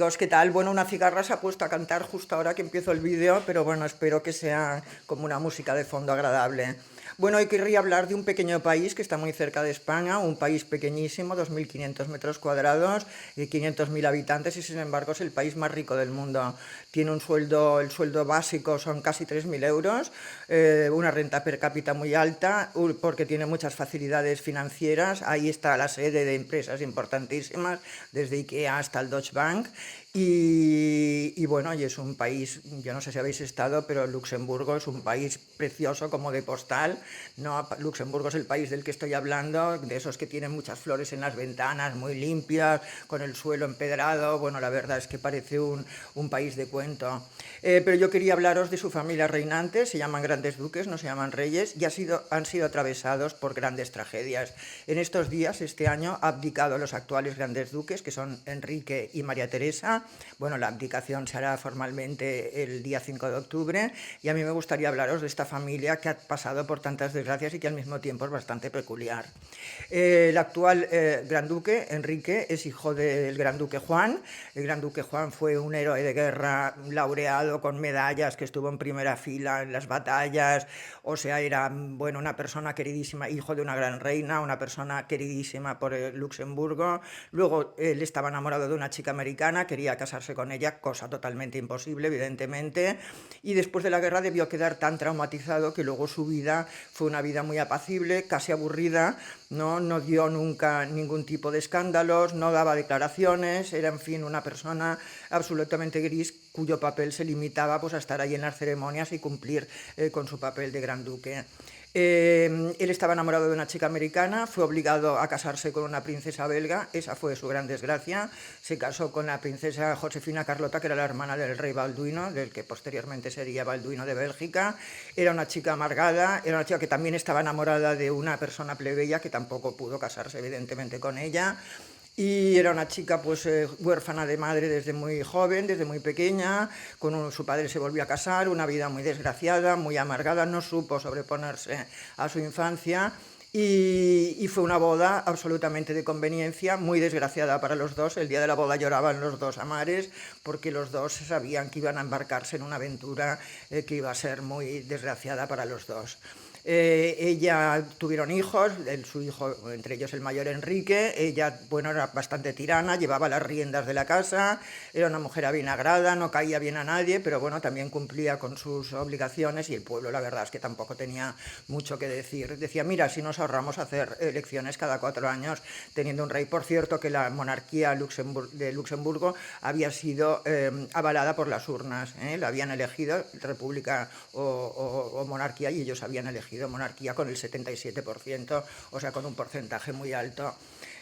¿Qué tal? Bueno, una cigarra se ha puesto a cantar justo ahora que empiezo el vídeo, pero bueno, espero que sea como una música de fondo agradable. Bueno, hoy querría hablar de un pequeño país que está muy cerca de España, un país pequeñísimo, 2.500 metros cuadrados y 500.000 habitantes y sin embargo es el país más rico del mundo. Tiene un sueldo, el sueldo básico son casi 3.000 euros, una renta per cápita muy alta porque tiene muchas facilidades financieras. Ahí está la sede de empresas importantísimas, desde IKEA hasta el Deutsche Bank. Y bueno, y es un país, yo no sé si habéis estado, pero Luxemburgo es un país precioso como de postal, ¿no? Luxemburgo es el país del que estoy hablando, de esos que tienen muchas flores en las ventanas, muy limpias, con el suelo empedrado. Bueno, la verdad es que parece un país de cuento. Pero yo quería hablaros de su familia reinante. Se llaman grandes duques, no se llaman reyes, y han sido atravesados por grandes tragedias. En estos días, este año, ha abdicado los actuales grandes duques, que son Enrique y María Teresa. Bueno, la abdicación se hará formalmente el día 5 de octubre y a mí me gustaría hablaros de esta familia que ha pasado por tantas desgracias y que al mismo tiempo es bastante peculiar. El actual gran duque, Enrique, es hijo del gran duque Juan. El gran duque Juan fue un héroe de guerra laureado con medallas, que estuvo en primera fila en las batallas, o sea, era bueno, una persona queridísima, hijo de una gran reina, una persona queridísima por Luxemburgo. Luego él estaba enamorado de una chica americana, quería casarse con ella, cosa totalmente imposible, evidentemente, y después de la guerra debió quedar tan traumatizado que luego su vida fue una vida muy apacible, casi aburrida. No dio nunca ningún tipo de escándalos, no daba declaraciones, era en fin una persona absolutamente gris cuyo papel se limitaba pues a estar ahí en las ceremonias y cumplir con su papel de gran duque. Él estaba enamorado de una chica americana, fue obligado a casarse con una princesa belga, esa fue su gran desgracia. Se casó con la princesa Josefina Carlota, que era la hermana del rey Balduino, del que posteriormente sería Balduino de Bélgica. Era una chica amargada, era una chica que también estaba enamorada de una persona plebeya, que tampoco pudo casarse evidentemente con ella. Y era una chica pues huérfana de madre desde muy joven, desde muy pequeña. Su padre se volvió a casar, una vida muy desgraciada, muy amargada, no supo sobreponerse a su infancia. Y fue una boda absolutamente de conveniencia, muy desgraciada para los dos. El día de la boda lloraban los dos amares porque los dos sabían que iban a embarcarse en una aventura que iba a ser muy desgraciada para los dos. Ella tuvieron hijos, su hijo, entre ellos el mayor Enrique. Ella, bueno, era bastante tirana, llevaba las riendas de la casa, era una mujer avinagrada, no caía bien a nadie, pero bueno, también cumplía con sus obligaciones y el pueblo, la verdad es que tampoco tenía mucho que decir. Decía, mira, si nos ahorramos hacer elecciones cada 4 años teniendo un rey. Por cierto, que la monarquía de Luxemburgo había sido avalada por las urnas, la habían elegido república o monarquía, y ellos habían elegido monarquía con el 77%, o sea, con un porcentaje muy alto.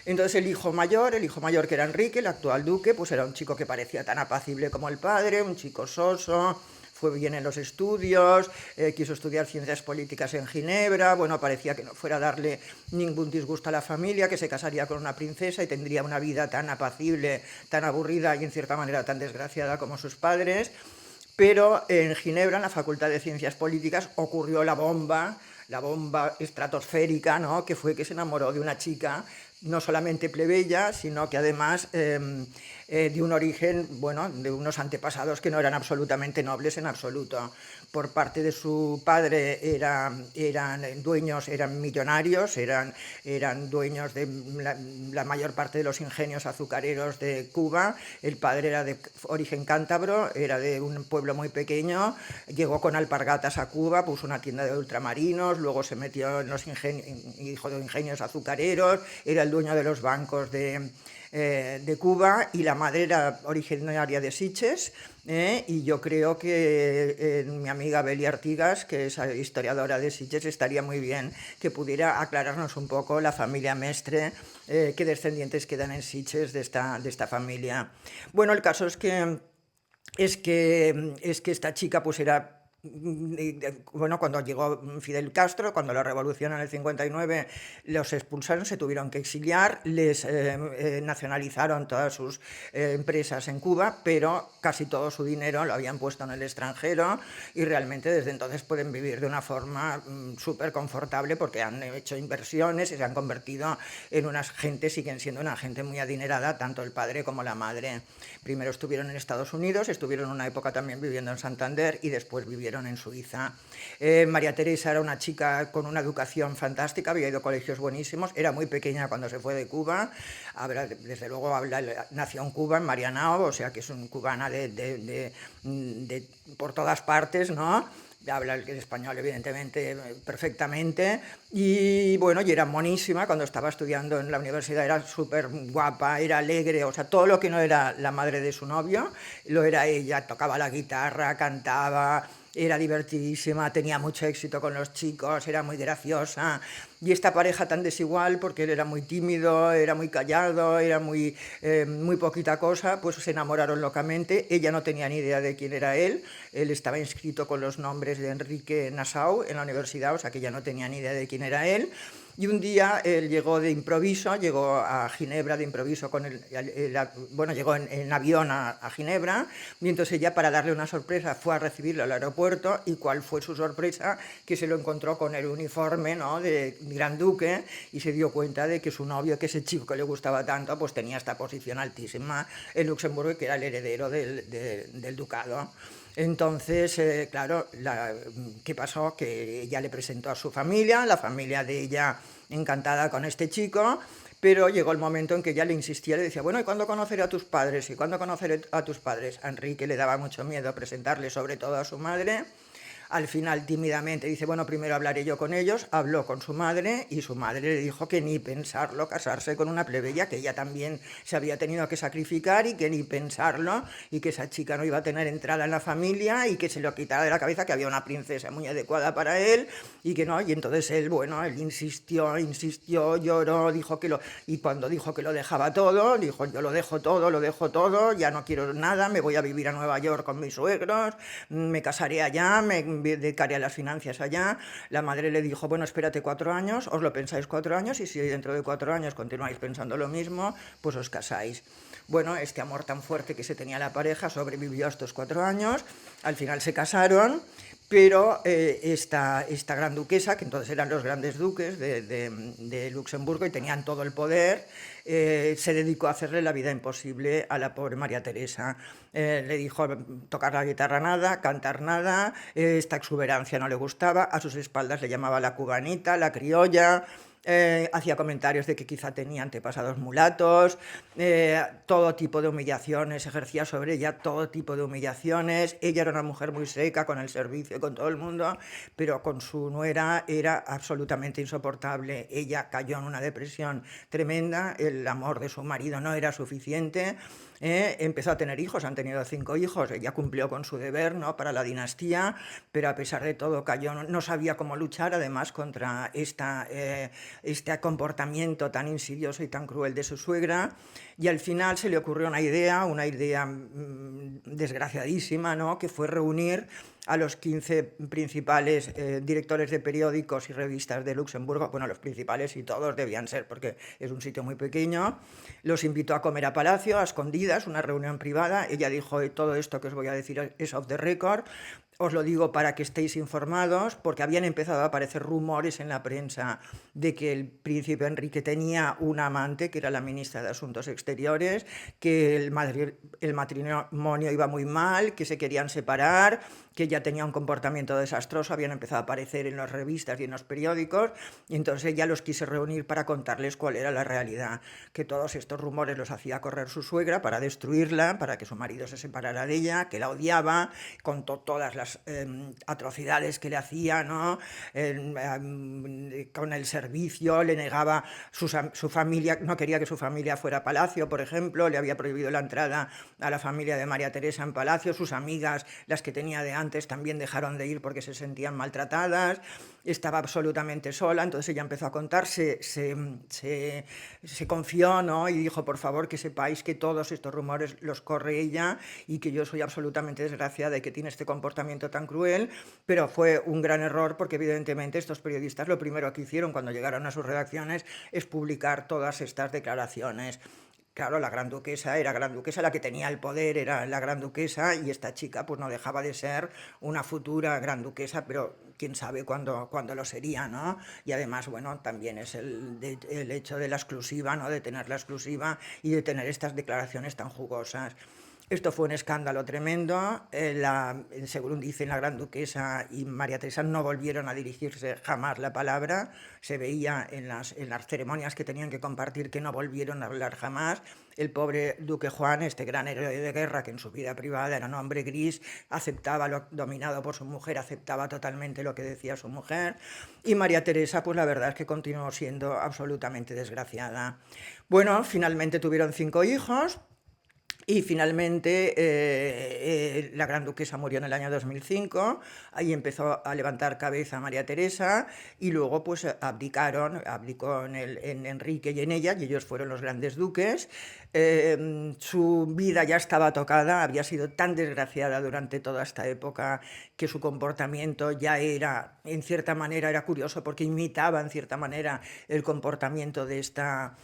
Entonces el hijo mayor que era Enrique, el actual duque, pues era un chico que parecía tan apacible como el padre, un chico soso. Fue bien en los estudios, quiso estudiar ciencias políticas en Ginebra. Bueno, parecía que no fuera a darle ningún disgusto a la familia, que se casaría con una princesa y tendría una vida tan apacible, tan aburrida y en cierta manera tan desgraciada como sus padres. Pero en Ginebra, en la Facultad de Ciencias Políticas, ocurrió la bomba estratosférica, ¿no? Que fue que se enamoró de una chica no solamente plebeya, sino que además de un origen, bueno, de unos antepasados que no eran absolutamente nobles en absoluto. Por parte de su padre eran dueños, eran millonarios, eran dueños de la mayor parte de los ingenios azucareros de Cuba. El padre era de origen cántabro, era de un pueblo muy pequeño, llegó con alpargatas a Cuba, puso una tienda de ultramarinos, luego se metió en los hijo de ingenios azucareros, era el dueño de los bancos de Cuba, y la madre era originaria de Sitges. Y yo creo que mi amiga Beli Artigas, que es historiadora de Sitges, estaría muy bien que pudiera aclararnos un poco la familia Mestre, qué descendientes quedan en Sitges de esta familia. Bueno, el caso es que esta chica pues era bueno, cuando llegó Fidel Castro, cuando la revolución en el 59 los expulsaron, se tuvieron que exiliar, les nacionalizaron todas sus empresas en Cuba, pero casi todo su dinero lo habían puesto en el extranjero y realmente desde entonces pueden vivir de una forma súper confortable porque han hecho inversiones y se han convertido en unas gente, siguen siendo una gente muy adinerada, tanto el padre como la madre. Primero estuvieron en Estados Unidos, estuvieron una época también viviendo en Santander y después vivieron en Suiza. María Teresa era una chica con una educación fantástica, había ido a colegios buenísimos, era muy pequeña cuando se fue de Cuba, desde luego nació en Cuba, en Marianao, o sea que es una cubana por todas partes, ¿no? Habla el español evidentemente perfectamente y bueno, y era monísima cuando estaba estudiando en la universidad, era súper guapa, era alegre, o sea, todo lo que no era la madre de su novio, lo era ella, tocaba la guitarra, cantaba, era divertidísima, tenía mucho éxito con los chicos, era muy graciosa. Y esta pareja tan desigual, porque él era muy tímido, era muy callado, era muy poquita cosa, pues se enamoraron locamente. Ella no tenía ni idea de quién era él estaba inscrito con los nombres de Enrique Nassau en la universidad, o sea que ella no tenía ni idea de quién era él. Y un día él llegó de improviso, llegó a Ginebra de improviso bueno, llegó en avión a Ginebra, y entonces ella, para darle una sorpresa, fue a recibirlo al aeropuerto, y cuál fue su sorpresa, que se lo encontró con el uniforme, ¿no?, de Gran Duque, y se dio cuenta de que su novio, que ese chico que le gustaba tanto, pues tenía esta posición altísima en Luxemburgo, y que era el heredero del ducado. Entonces, claro, ¿qué pasó? Que ella le presentó a su familia, la familia de ella encantada con este chico, pero llegó el momento en que ella le insistía, le decía, bueno, ¿y cuándo conoceré a tus padres? ¿Y cuándo conoceré a tus padres? A Enrique le daba mucho miedo presentarle, sobre todo a su madre. Al final, tímidamente, dice, bueno, primero hablaré yo con ellos. Habló con su madre y su madre le dijo que ni pensarlo, casarse con una plebeya, que ella también se había tenido que sacrificar y que ni pensarlo, y que esa chica no iba a tener entrada en la familia y que se lo quitara de la cabeza, que había una princesa muy adecuada para él y que no. Y entonces él, bueno, él insistió, lloró, dijo que y cuando dijo que lo dejaba todo, dijo, yo lo dejo todo, ya no quiero nada, me voy a vivir a Nueva York con mis suegros, me casaré allá, me dedicaré a las finanzas allá. La madre le dijo, bueno, espérate 4 años, os lo pensáis 4 años, y si dentro de 4 años continuáis pensando lo mismo, pues os casáis. Bueno, este amor tan fuerte que se tenía la pareja sobrevivió a estos 4 años, al final se casaron, pero esta gran duquesa, que entonces eran los grandes duques de Luxemburgo y tenían todo el poder, se dedicó a hacerle la vida imposible a la pobre María Teresa. Le dijo tocar la guitarra nada, cantar nada, esta exuberancia no le gustaba, a sus espaldas le llamaba la cubanita, la criolla, hacía comentarios de que quizá tenía antepasados mulatos, todo tipo de humillaciones, ejercía sobre ella todo tipo de humillaciones. Ella era una mujer muy seca con el servicio, con todo el mundo, pero con su nuera era absolutamente insoportable. Ella cayó en una depresión tremenda, el amor de su marido no era suficiente. Empezó a tener hijos, han tenido 5 hijos, ella cumplió con su deber, ¿no?, para la dinastía, pero a pesar de todo cayó, no sabía cómo luchar además contra este comportamiento tan insidioso y tan cruel de su suegra, y al final se le ocurrió una idea desgraciadísima, ¿no?, que fue reunir a los 15 principales directores de periódicos y revistas de Luxemburgo, bueno, los principales y todos debían ser, porque es un sitio muy pequeño, los invitó a comer a Palacio, a escondidas, una reunión privada. Ella dijo, todo esto que os voy a decir es off the record, os lo digo para que estéis informados, porque habían empezado a aparecer rumores en la prensa de que el príncipe Enrique tenía una amante, que era la ministra de Asuntos Exteriores, que el matrimonio iba muy mal, que se querían separar, que ella tenía un comportamiento desastroso, habían empezado a aparecer en las revistas y en los periódicos, y entonces ella los quise reunir para contarles cuál era la realidad, que todos estos rumores los hacía correr su suegra para destruirla, para que su marido se separara de ella, que la odiaba, contó todas las atrocidades que le hacía, ¿no? Con el servicio, le negaba su familia, no quería que su familia fuera a Palacio, por ejemplo, le había prohibido la entrada a la familia de María Teresa en Palacio, sus amigas, las que tenía de antes, amantes también dejaron de ir porque se sentían maltratadas, estaba absolutamente sola, entonces ella empezó a contar, se confió, ¿no? Y dijo, por favor, que sepáis que todos estos rumores los corre ella y que yo soy absolutamente desgraciada y que tiene este comportamiento tan cruel, pero fue un gran error porque evidentemente estos periodistas lo primero que hicieron cuando llegaron a sus redacciones es publicar todas estas declaraciones. Claro, la gran duquesa era gran duquesa, la que tenía el poder era la gran duquesa y esta chica pues no dejaba de ser una futura gran duquesa, pero quién sabe cuándo lo sería, ¿no? Y además, bueno, también es el hecho de la exclusiva, ¿no? De tener la exclusiva y de tener estas declaraciones tan jugosas. Esto fue un escándalo tremendo. Según dicen, la gran duquesa y María Teresa no volvieron a dirigirse jamás la palabra. Se veía en las ceremonias que tenían que compartir que no volvieron a hablar jamás. El pobre duque Juan, este gran héroe de guerra que en su vida privada era un hombre gris, aceptaba lo dominado por su mujer, aceptaba totalmente lo que decía su mujer. Y María Teresa, pues la verdad es que continuó siendo absolutamente desgraciada. Bueno, finalmente tuvieron 5 hijos. Y finalmente la gran duquesa murió en el año 2005, ahí empezó a levantar cabeza María Teresa y luego pues abdicó en Enrique y en ella y ellos fueron los grandes duques. Su vida ya estaba tocada, había sido tan desgraciada durante toda esta época que su comportamiento ya era, en cierta manera, era curioso porque imitaba en cierta manera el comportamiento de esta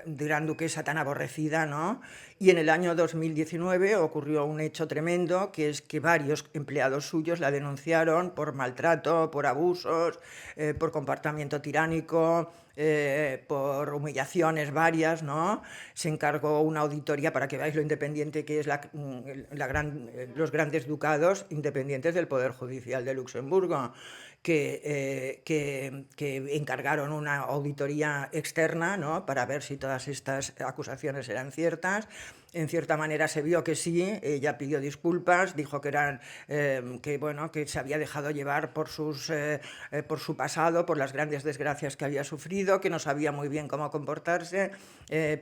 gran duquesa tan aborrecida, ¿no? Y en el año 2019 ocurrió un hecho tremendo, que es que varios empleados suyos la denunciaron por maltrato, por abusos, por comportamiento tiránico, por humillaciones varias, ¿no? Se encargó una auditoría para que veáis lo independiente que es los grandes ducados independientes del Poder Judicial de Luxemburgo, que encargaron una auditoría externa, ¿no? Para ver si todas estas acusaciones eran ciertas. En cierta manera se vio que sí, ella pidió disculpas, dijo que se había dejado llevar por su pasado, por las grandes desgracias que había sufrido, que no sabía muy bien cómo comportarse,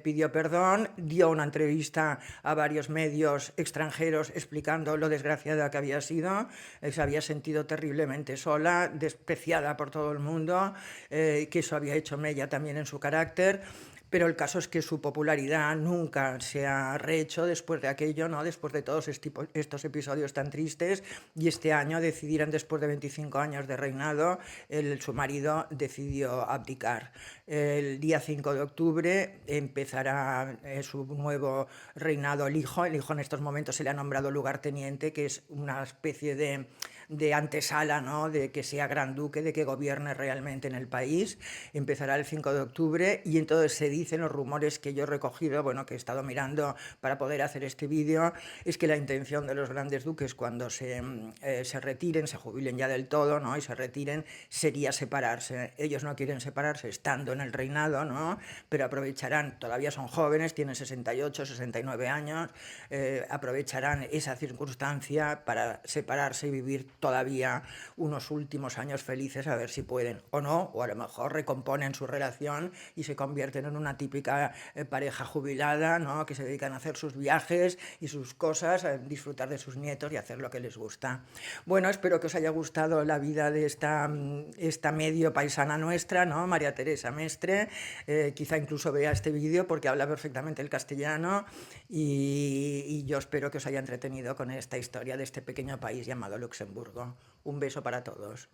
pidió perdón, dio una entrevista a varios medios extranjeros explicando lo desgraciada que había sido, se había sentido terriblemente sola, despreciada por todo el mundo, que eso había hecho mella también en su carácter. Pero el caso es que su popularidad nunca se ha rehecho después de aquello, ¿no? Después de todos estos episodios tan tristes. Y este año decidieron, después de 25 años de reinado, su marido decidió abdicar. El día 5 de octubre empezará su nuevo reinado, el hijo. El hijo en estos momentos se le ha nombrado lugarteniente, que es una especie de antesala, ¿no? De que sea gran duque, de que gobierne realmente en el país. Empezará el 5 de octubre y entonces se dicen los rumores que yo he recogido, bueno, que he estado mirando para poder hacer este vídeo, es que la intención de los grandes duques cuando se retiren, se jubilen ya del todo, ¿no? Y se retiren, sería separarse. Ellos no quieren separarse estando en el reinado, ¿no? Pero aprovecharán, todavía son jóvenes, tienen 68, 69 años, aprovecharán esa circunstancia para separarse y vivir todavía unos últimos años felices, a ver si pueden o no, o a lo mejor recomponen su relación y se convierten en una típica pareja jubilada, ¿no? Que se dedican a hacer sus viajes y sus cosas, a disfrutar de sus nietos y hacer lo que les gusta. Bueno, espero que os haya gustado la vida de esta medio paisana nuestra, ¿no? María Teresa Mestre. Quizá incluso vea este vídeo porque habla perfectamente el castellano y yo espero que os haya entretenido con esta historia de este pequeño país llamado Luxemburgo. Un beso para todos.